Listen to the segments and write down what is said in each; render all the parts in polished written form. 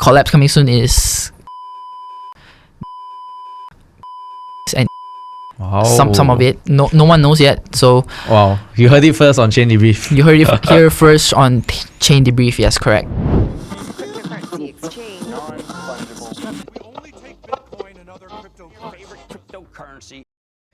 collabs coming soon is and Wow. some of it. No one knows yet. So Wow. You heard it first on Chain Debrief. you heard it here first on Chain Debrief. Yes, correct. Cryptocurrency exchange. Non-fungible. We only take Bitcoin and other cryptocurrency.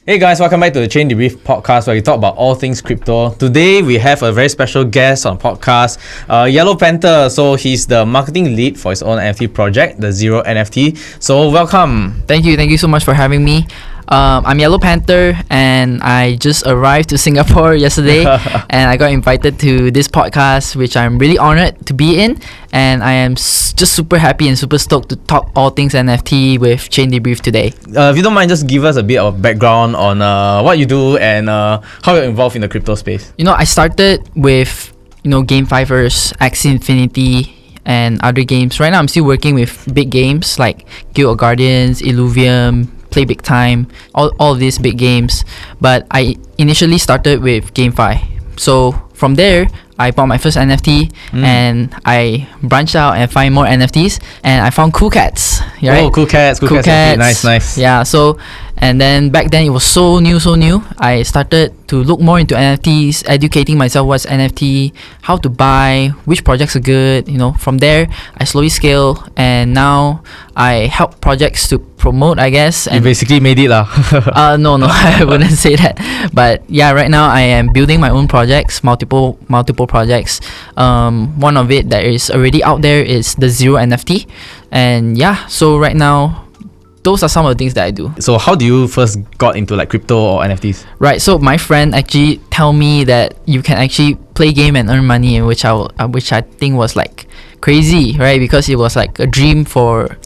Hey guys, welcome back to the Chain Debrief podcast where we talk about all things crypto. Today we have a very special guest on podcast, YellowPanther. So he's the marketing lead for his own NFT project, the Zero NFT. So welcome. Thank you so much for having me. I'm YellowPanther and I just arrived to Singapore yesterday and I got invited to this podcast, which I'm really honored to be in, and I am just super happy and super stoked to talk all things NFT with Chain Debrief today. If you don't mind, just give us a bit of background on what you do and how you're involved in the crypto space. I started with GameFi first, Axie Infinity, and other games. Right now I'm still working with big games like Guild of Guardians, Illuvium, Play Big Time, all of these big games. But I initially started with GameFi. So from there, I bought my first NFT and I branched out and find more NFTs, and I found Cool Cats. Right? Oh, Cool Cats. Nice. Yeah, so and then back then it was so new. I started to look more into NFTs, educating myself what's NFT, how to buy, which projects are good. From there I slowly scale, and now I help projects to promote, I guess. And you basically made it lah. No, I wouldn't say that. But yeah, right now I am building my own projects, multiple projects. One of it that is already out there is the Zero NFT, and yeah, so right now those are some of the things that I do. So how do you first got into like crypto or NFTs? Right, so my friend actually tell me that you can actually play game and earn money, which I think was like crazy, right? Because it was like a dream for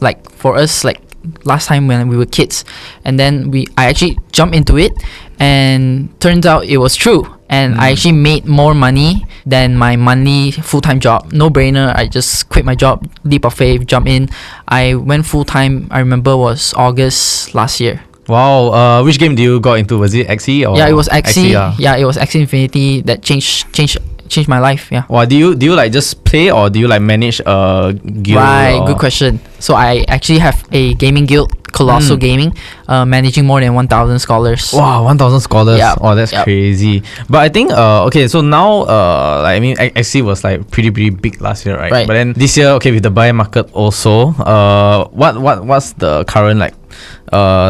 us, like last time when we were kids. And then I actually jumped into it, and turns out it was true. And I actually made more money than my monthly full-time job. No brainer. I just quit my job, leap of faith, jump in. I went full-time, I remember was August last year. Wow. Which game do you got into? Was it Axie or? Yeah, it was Axie. yeah. Yeah, it was Axie Infinity that changed my life. Yeah. Wow. Do you like just play, or do you like manage a guild? Right, good question. So I actually have a gaming guild, Colossal Gaming, managing more than 1,000 scholars. Wow, 1,000 scholars. Yep. Oh, that's crazy. But I think okay, so now Axie was like pretty big last year, right? Right. But then this year, okay, with the buy market also, what's the current like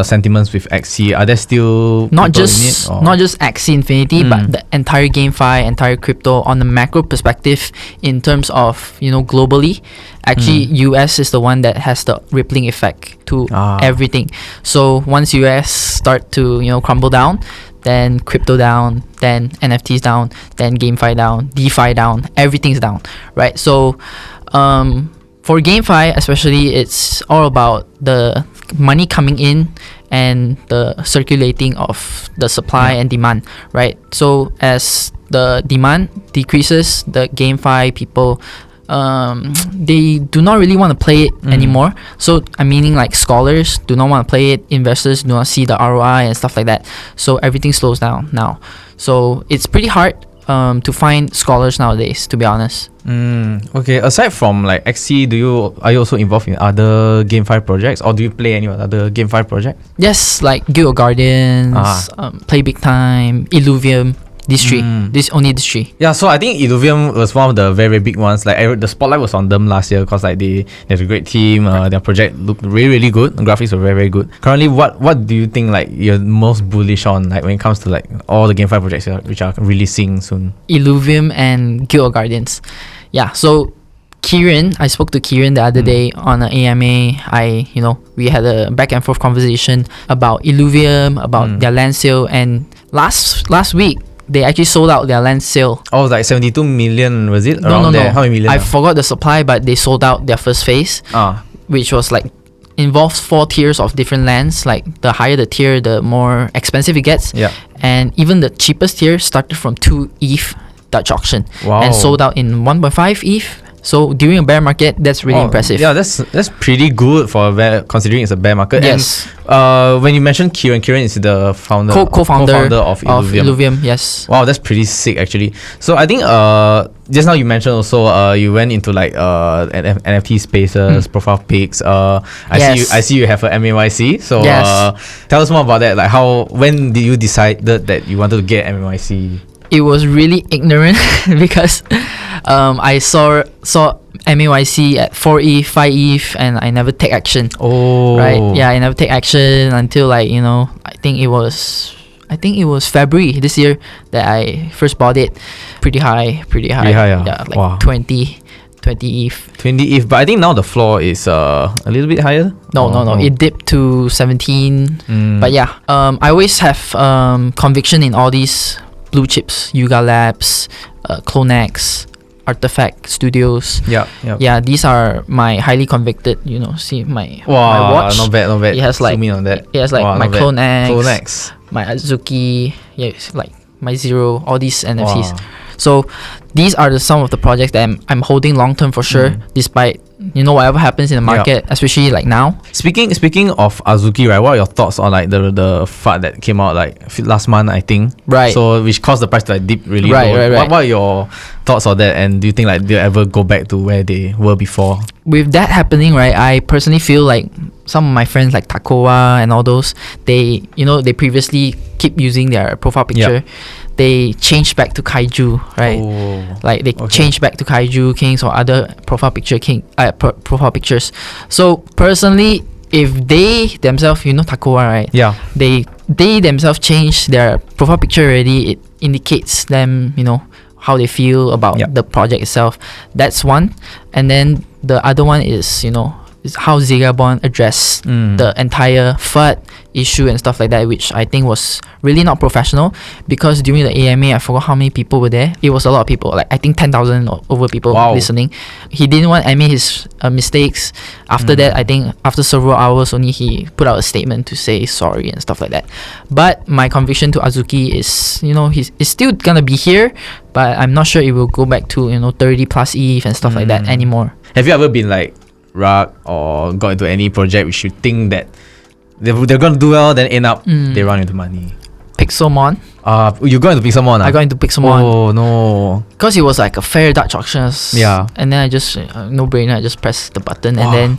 sentiments with Axie? Are there still not people in it, or? not just Axie Infinity, but the entire GameFi, entire crypto on the macro perspective in terms of globally. Actually, US is the one that has the rippling effect to everything. So once US start to crumble down, then crypto down, then NFTs down, then GameFi down, DeFi down, everything's down, right? So for GameFi especially, it's all about the money coming in and the circulating of the supply and demand, right? So as the demand decreases, the GameFi people they do not really want to play it anymore. So I'm meaning like scholars do not want to play it, investors do not see the ROI and stuff like that. So everything slows down now. So it's pretty hard to find scholars nowadays, to be honest. Okay, aside from like Axie, are you also involved in other GameFi projects, or do you play any other GameFi project? Yes, like Guild of Guardians, Play Big Time, Illuvium. These three. Yeah, so I think Illuvium was one of the very big ones. Like the spotlight was on them last year because like they have a great team. Their project looked really good. The graphics were very good. Currently, what do you think like you're most bullish on, like when it comes to like all the GameFi projects which are releasing soon? Illuvium and Guild of Guardians. Yeah, so Kieran, I spoke to Kieran the other day on an AMA. We had a back and forth conversation about Illuvium, about their land sale, and last week they actually sold out their land sale. Oh, it was like 72 million, was it? No. How many million? I forgot the supply, but they sold out their first phase, which was like involves 4 tiers of different lands. Like the higher the tier, the more expensive it gets. Yeah. And even the cheapest tier started from 2 ETH Dutch auction. Wow. And sold out in 1.5 ETH. So during a bear market, that's really impressive. Yeah, that's pretty good for considering it's a bear market. Yes. And when you mentioned Kieran is the founder, co-founder of Illuvium. Yes. Wow, that's pretty sick actually. So I think just now you mentioned also you went into like NFT spaces, profile pics. I see you have a MAYC. So tell us more about that. Like when did you decide that you wanted to get MAYC? It was really ignorant because I saw MAYC at 4 ETH, 5 ETH, and I never take action. Oh, right. Yeah, I never take action until I think it was February this year that I first bought it. Pretty high. Yeah, like wow. 20 ETH. 20 ETH, but I think now the floor is a little bit higher. No. It dipped to 17. But yeah, I always have conviction in all these blue chips, Yuga Labs, Clonex, Artifact Studios. Yeah, these are my highly convicted. See my watch. Not bad. It has like zoom in on that. It has like my Clonex, my Azuki. Yeah, it's like my Zero. All these NFTs. Wow. So these are some of the projects that I'm holding long term for sure, despite whatever happens in the market, especially like now. Speaking of Azuki, right? What are your thoughts on like the FUD that came out like last month, I think? Right. So which caused the price to like dip really low. Right. What are your thoughts on that? And do you think like they'll ever go back to where they were before? With that happening, right, I personally feel like some of my friends like Takoa and all those, they previously keep using their profile picture. They changed back to Kaiju, right? Like they changed back to Kaiju Kings or other profile profile pictures. So personally, if they themselves, Takoa, right? Yeah. They themselves change their profile picture already. It indicates them, how they feel about the project itself. That's one. And then the other one is, is how Zigabon addressed the entire FUD issue and stuff like that, which I think was really not professional, because during the AMA, I forgot how many people were there. It was a lot of people, like I think 10,000 over people listening. He didn't want to admit his mistakes. After that, I think after several hours only, he put out a statement to say sorry and stuff like that. But my conviction to Azuki is, he's still gonna be here, but I'm not sure it will go back to 30 plus ETH and stuff like that anymore. Have you ever been like rug or got into any project which you think that they're gonna do well, then end up they run into money? Pixelmon. You got into Pixelmon? I got into Pixelmon. Oh no! Because it was like a fair Dutch auction. Yeah. And then I just no brainer. I just pressed the button, and then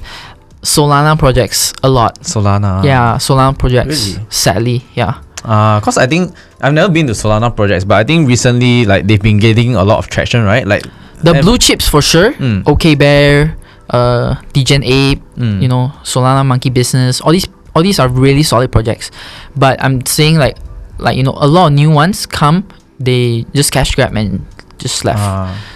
Solana projects a lot. Solana. Yeah, Solana projects. Really? Sadly, yeah. Cause I think I've never been to Solana projects, but I think recently like they've been getting a lot of traction, right? Like the blue chips for sure. OK Bear, Degen Ape, Solana Monkey Business. All these are really solid projects, but I'm saying like a lot of new ones come, they just cash grab and just left.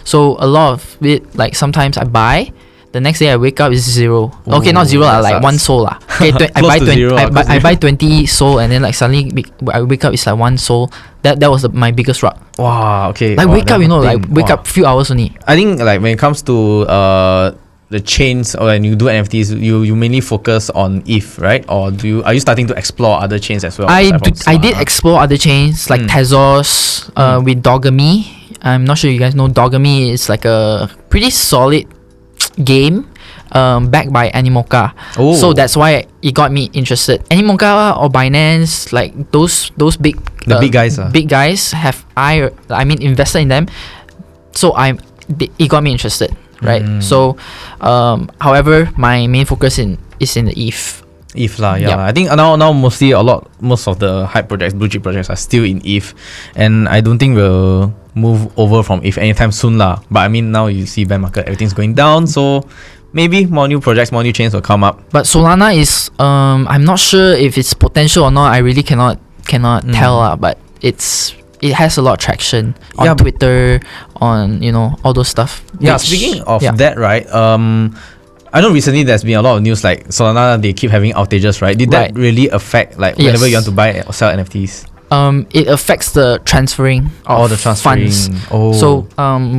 So a lot of it, like sometimes I buy, the next day I wake up is zero. Okay, not zero, like one soul lah. Okay, I buy 20 soul, and then like suddenly I wake up, it's like one soul. That was my biggest rug. Wow. Okay. Like wake up, wake up few hours only. I think like when it comes to the chains, or when you do NFTs, you mainly focus on ETH, right? Or are you starting to explore other chains as well? I did explore other chains like Tezos, with Dogami. I'm not sure you guys know Dogami. Is like a pretty solid game, backed by Animoca. So that's why it got me interested. Animoca or Binance, like those big big guys. Big guys have invested in them. So it got me interested. Right. So, however, my main focus is in the ETH. ETH lah, yeah. Yep. I think now most of the hype projects, blue chip projects are still in ETH, and I don't think we'll move over from ETH anytime soon lah. But I mean, now you see bear market, everything's going down, so maybe more new projects, more new chains will come up. But Solana is I'm not sure if it's potential or not. I really cannot tell lah. But it has a lot of traction on Twitter, on all those stuff. Yeah, speaking of that, right? I know recently there's been a lot of news like Solana, they keep having outages, right? Did that really affect like whenever you want to buy or sell NFTs? It affects the transferring of funds. So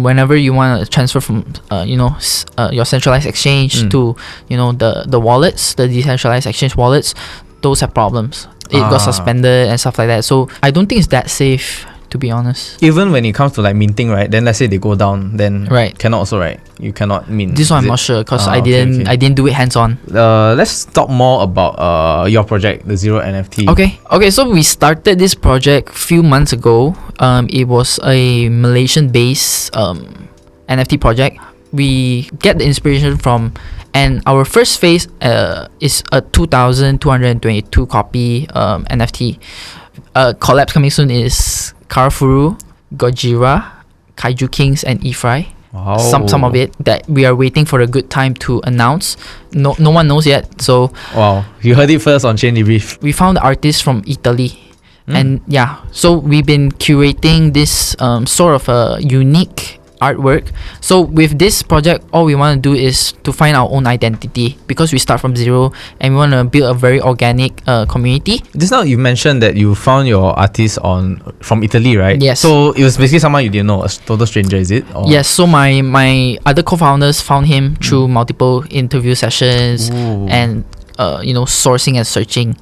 whenever you want to transfer from your centralized exchange to the wallets, the decentralized exchange wallets, those have problems. It got suspended and stuff like that. So I don't think it's that safe to be honest. Even when it comes to like minting, right? Then let's say they go down, then Right. cannot also, right? You cannot mint. This one is I'm it? not sure because Ah, I okay, didn't okay. I didn't do it hands on. Let's talk more about your project, the Zero NFT. Okay. So we started this project few months ago. It was a Malaysian-based NFT project. We get the inspiration from, and our first phase is a 2,222 copy NFT. Collabs coming soon is Karafuru, Gojira, Kaiju Kings, and Efry. Wow. Some of it that we are waiting for a good time to announce. No one knows yet. So Wow. You heard it first on Chain Debrief. we found artists from Italy. And yeah, so we've been curating this sort of a unique artwork. So with this project, all we want to do is to find our own identity because we start from zero and we want to build a very organic community. Just now you mentioned that you found your artist from Italy, right? Yes. So it was basically someone you didn't know, a total stranger, is it? Or? Yes, so my other co-founders found him through multiple interview sessions Ooh. and sourcing and searching.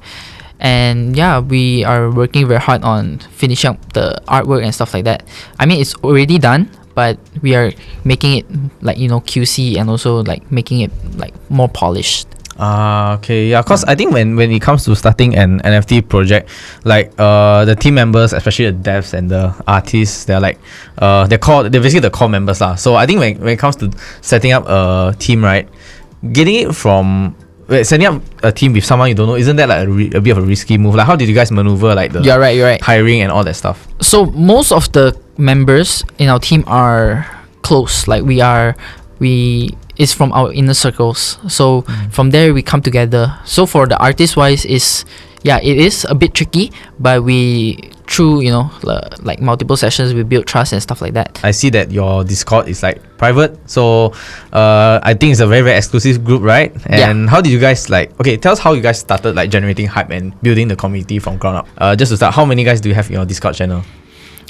And yeah, we are working very hard on finishing up the artwork and stuff like that. I mean, it's already done, but we are making it like QC and also like making it like more polished. Okay, yeah, because I think when it comes to starting an NFT project, like the team members, especially the devs and the artists, they're like they're basically the core members lah. So I think when it comes to setting up a team, right, getting it from setting up a team with someone you don't know, isn't that like a bit of a risky move? Like, how did you guys maneuver like the You're right. hiring and all that stuff? So most of the members in our team are close. Like it's from our inner circles. So from there we come together. So for the artist wise it is a bit tricky, but through like multiple sessions we build trust and stuff like that. I see that your Discord is like private, so I think it's a very, very exclusive group, right? And how did you guys tell us how you guys started like generating hype and building the community from ground up. Just to start, how many guys do you have in your Discord channel?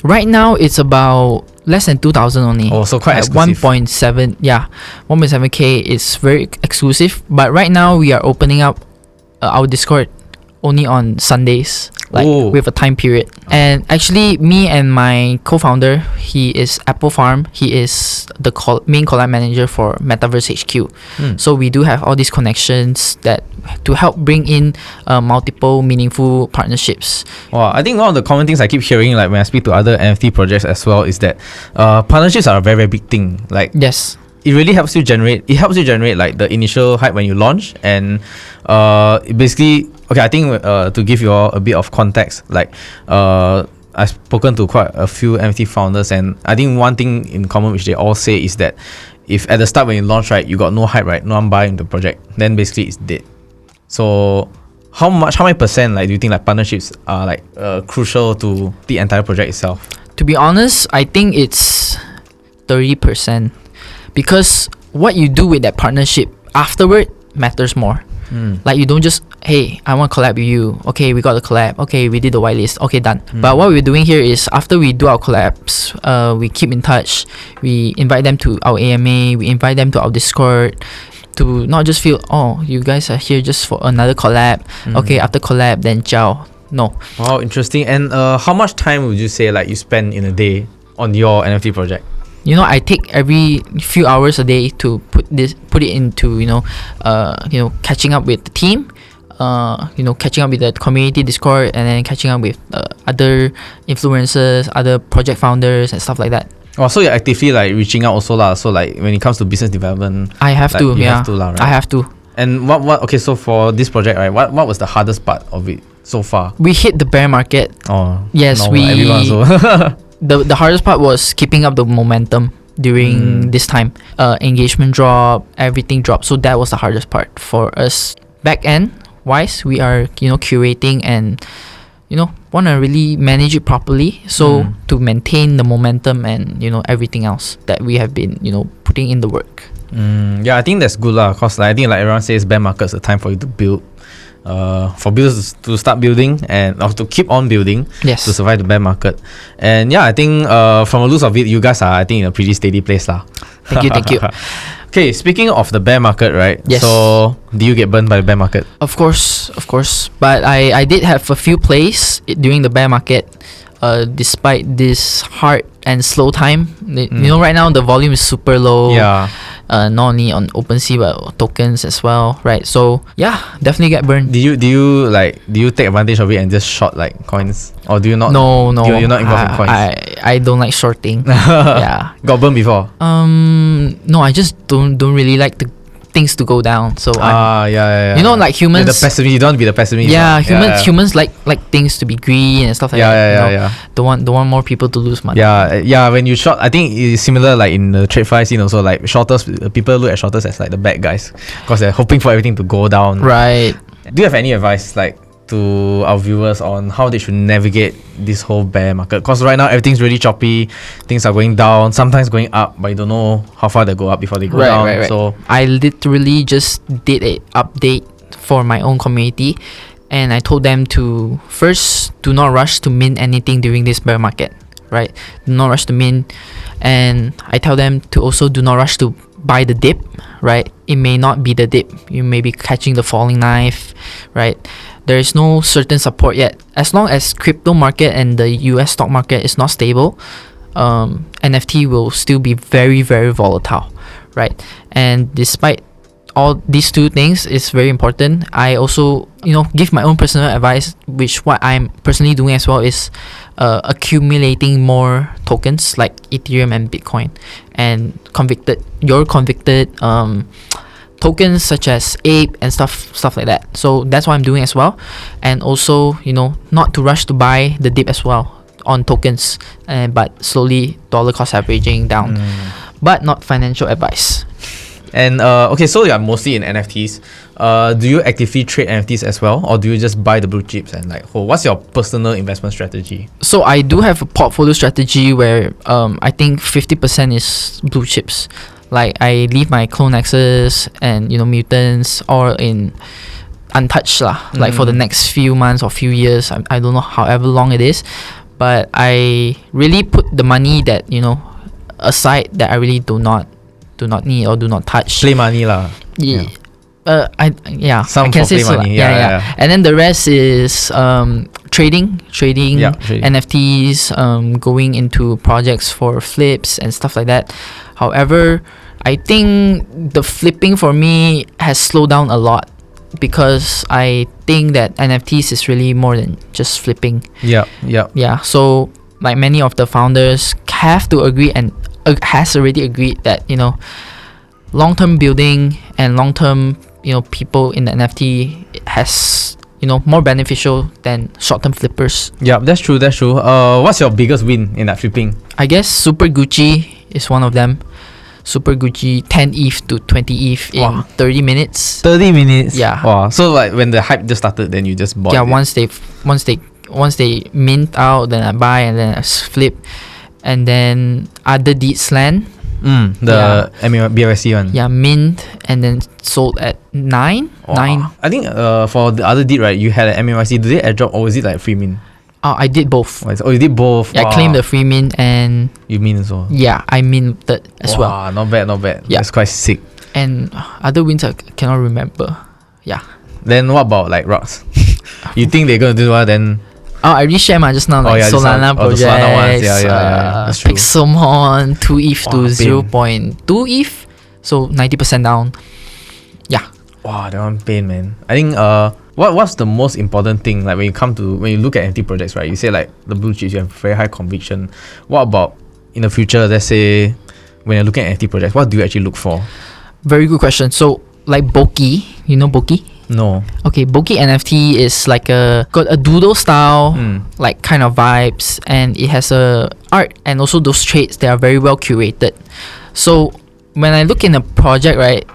Right now it's about less than 2,000 only. Oh, so quite exclusive. 1.7k is very exclusive. But right now we are opening up our Discord only on Sundays, like with a time period. And actually, me and my co-founder, he is Apple Farm. He is the main collab manager for Metaverse HQ. So we do have all these connections that to help bring in multiple meaningful partnerships. Wow, I think one of the common things I keep hearing, like when I speak to other NFT projects as well, is that partnerships are a very, very big thing. Like, yes, it really helps you generate like the initial hype when you launch, and basically, okay, I think to give you all a bit of context, like I've spoken to quite a few NFT founders, and I think one thing in common which they all say is that if at the start when you launch, right, you got no hype, right, no one buying the project, then basically it's dead. So how many percent like do you think like partnerships are like crucial to the entire project itself? To be honest, I think it's 30%. Because what you do with that partnership afterward matters more. Like, you don't just, hey, I want to collab with you. Okay, we got the collab. Okay, we did the whitelist. Okay, done. But what we're doing here is after we do our collabs, we keep in touch. We invite them to our AMA. We invite them to our Discord to not just feel, oh, you guys are here just for another collab. Okay, after collab, then ciao. No. Wow, interesting. And how much time would you say like you spend in a day on your NFT project? I take every few hours a day to put it into catching up with the team, catching up with the community Discord, and then catching up with other influencers, other project founders, and stuff like that. Oh, so you're actively like reaching out also lah. So like when it comes to business development, I have to, you yeah. have to lah, right? I have to. And what? Okay, so for this project, right, what was the hardest part of it so far? We hit the bear market. Oh, Yes, normal, everyone also. The hardest part was keeping up the momentum during this time. Engagement drop, everything dropped. So that was the hardest part for us. Back end wise, we are curating and want to really manage it properly. So to maintain the momentum and everything else that we have been putting in the work. Yeah, I think that's good lah. Cause like, I think like everyone says, bear market's the time for you to build. For builders to start building and to keep on building, Yes. to survive the bear market. And yeah, I think from a look of it, you guys are, I think, in a pretty steady place lah. Thank you. Okay, speaking of the bear market, right? Yes. So do you get burned by the bear market? Of course. But I did have a few plays during the bear market. despite this hard and slow time, right now the volume is super low. Yeah. Not only on OpenSea but tokens as well, right? So yeah, definitely get burned. Do you take advantage of it and just short like coins, or do you not? No, You're not involved in coins. I don't like shorting. Yeah. Got burned before. No, I just don't really like the things to go down. So yeah. like humans. The pessimist. You don't want to be the pessimist. Yeah, right? humans like things to be green and stuff like that. Yeah. Don't want more people to lose money. Yeah. When you short, I think it's similar like in the trade fi scene also. Like shorters, people look at shorters as like the bad guys because they're hoping for everything to go down. Right. Do you have any advice like to our viewers on how they should navigate this whole bear market? Because right now everything's really choppy, things are going down, sometimes going up, but you don't know how far they go up before they go down. Right. So I literally just did a update for my own community, and I told them to first do not rush to mint anything during this bear market. Right? Do not rush to mint, and I tell them to also do not rush to buy the dip. Right? It may not be the dip. You may be catching the falling knife. Right? There is no certain support yet. As long as crypto market and the US stock market is not stable, NFT will still be very, very volatile, right? And despite all these two things, it's very important. I also, give my own personal advice, which what I'm personally doing as well is accumulating more tokens like Ethereum and Bitcoin, and convicted tokens such as Ape and stuff like that. So that's what I'm doing as well. And also, not to rush to buy the dip as well on tokens, but slowly dollar cost averaging down. But not financial advice. And so you are mostly in NFTs. Do you actively trade NFTs as well, or do you just buy the blue chips and what's your personal investment strategy? So I do have a portfolio strategy where I think 50% is blue chips. Like I leave my Clone X's and mutants all in untouched lah. Like for the next few months or few years, I don't know however long it is, but I really put the money that aside that I really do not need or do not touch. Play money lah. Yeah. Some I can for say play so. money. Yeah. And then the rest is trading trading. NFTs, going into projects for flips and stuff like that. However, I think the flipping for me has slowed down a lot because I think that NFTs is really more than just flipping. Yeah. So like many of the founders have to agree and has already agreed that long-term building and long-term people in the NFT has more beneficial than short-term flippers. Yeah, that's true. What's your biggest win in that flipping? I guess Super Gucci is one of them. Super Gucci 10 ETH to 20 ETH in 30 minutes. 30 minutes? Yeah. Wow. So like when the hype just started, then you just bought it? Once they mint out, then I buy and then I flip. And then other Deeds Land. BRSC one. Yeah, mint and then sold at 9. Wow. 9. I think for the other deed, right, you had an MYC. Did they airdrop or was it like free mint? I did both. Oh, you did both. Yeah, I claimed the free mint and you mint as well. Yeah, I minted as well. Wow, not bad. Yeah. That's quite sick. And other wins I cannot remember. Yeah. Then what about like rocks? You think they're gonna do what then? I already shared just now, like Solana projects. The Solana ones. Yeah. That's true. Pixelmon 2 ETH to 0.2 ETH, so 90% down. Yeah. Wow, that one pain, man. I think what's the most important thing like when you look at NFT projects, right? You say like the blue chips, you have very high conviction. What about in the future? Let's say when you're looking at NFT projects, what do you actually look for? Very good question. So like Boki, you know Boki? No. Okay, Boki NFT is like got a doodle style, like kind of vibes, and it has a art and also those traits that are very well curated. So when I look in a project, right,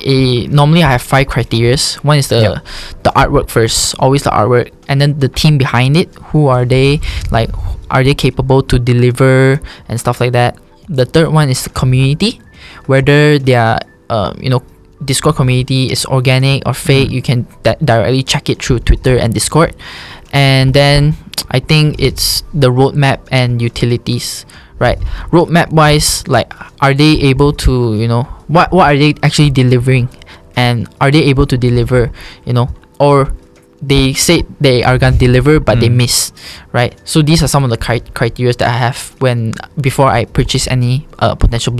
normally I have 5 criteria. One is the artwork first, always the artwork, and then the team behind it. Who are they? Like, are they capable to deliver and stuff like that? The third one is the community, whether they are, Discord community is organic or fake. You can directly check it through Twitter and Discord. And then I think it's the roadmap and utilities, right? Roadmap wise, like, are they able to, what are they actually delivering, and are they able to deliver, or they said they are gonna deliver, but they miss, right? So these are some of the criteria that I have before I purchase any potential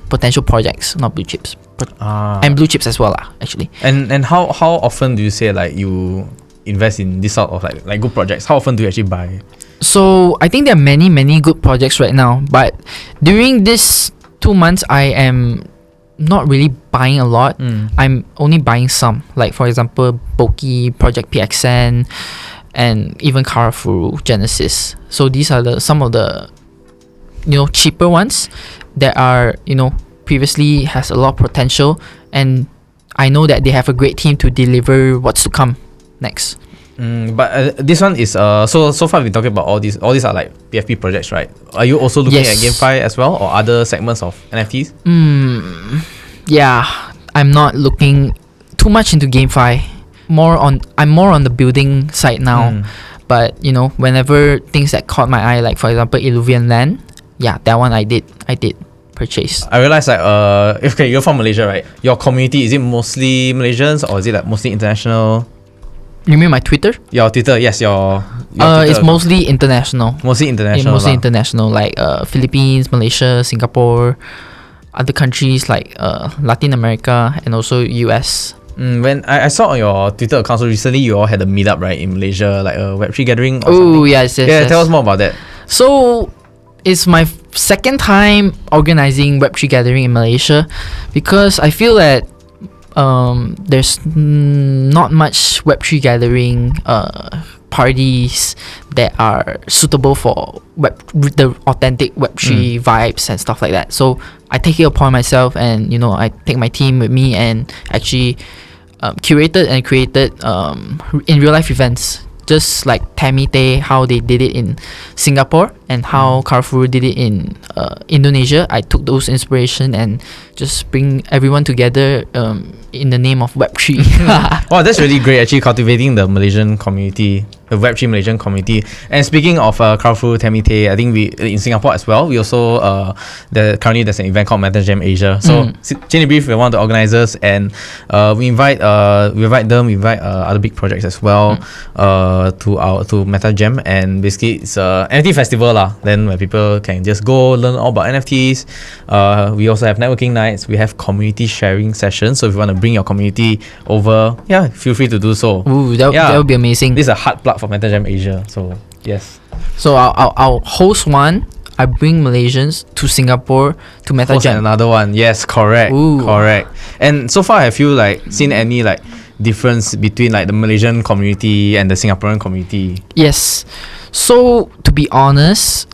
potential projects, not blue chips, and blue chips as well, actually. And how often do you say like you invest in this sort of like good projects? How often do you actually buy? So I think there are many good projects right now, but during this 2 months, I am not really buying a lot. I'm only buying some, like for example, Boki, Project PXN, and even Carrefour, Genesis. So these are some of the cheaper ones that are previously has a lot of potential, and I know that they have a great team to deliver what's to come next. But this one is so far we've been talking about all these are like PFP projects, right? Are you also looking at GameFi as well, or other segments of NFTs? Yeah, I'm not looking too much into GameFi. I'm more on the building side now. But whenever things that caught my eye, like for example Illuvian Land, that one I did purchase. I realized okay, you're from Malaysia, right? Your community, is it mostly Malaysians or is it like mostly international? You mean my Twitter? Your Twitter, yes, your it's mostly international. Mostly international. Mostly international, like Philippines, Malaysia, Singapore, other countries like Latin America, and also US. When I saw on your Twitter account, so recently you all had a meetup, right, in Malaysia, like a Web3 gathering or something. Oh, yes. Tell us more about that. So it's my second time organizing Web3 gathering in Malaysia, because I feel that there's not much Web3 gathering parties that are suitable for the authentic Web3 vibes and stuff like that. So I take it upon myself, and I take my team with me, and actually curated and created in real life events, just like Tammy Tay, how they did it in Singapore, and how Carrefour did it in Indonesia. I took those inspiration and just bring everyone together in the name of Web3. Wow, that's really great, actually, cultivating the Malaysian community, the Web3 Malaysian community. And speaking of Carrefour, Tammy Tay, I think we in Singapore as well, we also currently there's an event called MetaJam Asia. So Chin Brief, we're one of the organizers, and we invite them, we invite other big projects as well to MetaJam, and basically it's a NFT festival lah. Then where people can just go learn all about NFTs. We also have networking nights, we have community sharing sessions. So if you want to bring your community over, feel free to do so. Ooh, that would be amazing. This is a hard plug for MetaJam Asia. So yes. So I'll host one. I bring Malaysians to Singapore to MetaJam. Host another one. Yes, correct. Ooh. Correct. And so far, have you seen any difference between the Malaysian community and the Singaporean community? Yes. So to be honest,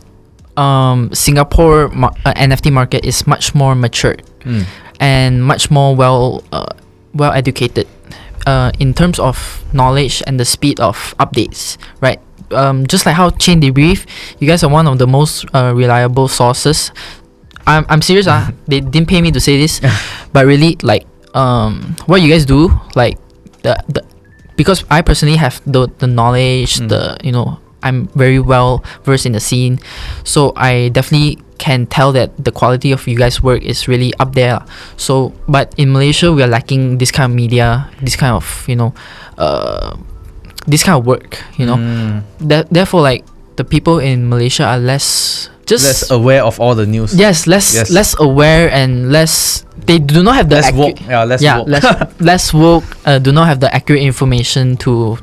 Singapore NFT market is much more matured and much more well educated in terms of knowledge and the speed of updates, right? Just like how Chain Debrief, you guys are one of the most reliable sources. I'm serious. They didn't pay me to say this, but really what you guys do, the because I personally have the knowledge, I'm very well versed in the scene, so I definitely can tell that the quality of you guys' work is really up there. So, but in Malaysia, we are lacking this kind of media, this kind of this kind of work. Therefore, the people in Malaysia are less aware of all the news. Yes, less aware, and less. They do not have the woke. less woke. Do not have the accurate information to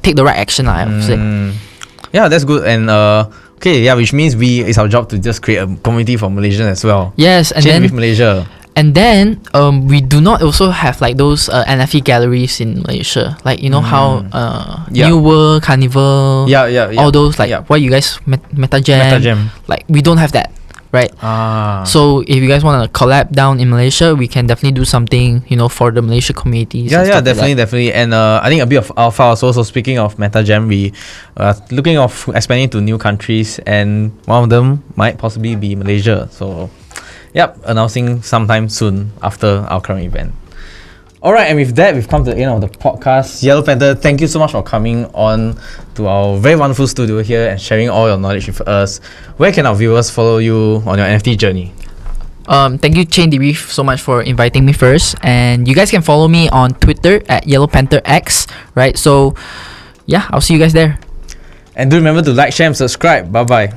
take the right action. I would say. Yeah, that's good. And which means it's our job to just create a community for Malaysians as well. Yes, and then with Malaysia. And then we do not also have those NFT galleries in Malaysia, how New World, Carnival, all those what you guys MetaJam. We don't have that, right? So if you guys want to collab down in Malaysia, we can definitely do something for the Malaysia communities. Definitely. And I think a bit of alpha also. So speaking of MetaJam, we are looking of expanding to new countries, and one of them might possibly be Malaysia. So announcing sometime soon after our current event. Alright, and with that, we've come to the end of the podcast. YellowPanther, thank you so much for coming on to our very wonderful studio here and sharing all your knowledge with us. Where can our viewers follow you on your NFT journey? Thank you, Chain Debrief, so much for inviting me first. And you guys can follow me on Twitter at YellowPantherX, right? So, yeah, I'll see you guys there. And do remember to like, share, and subscribe. Bye bye.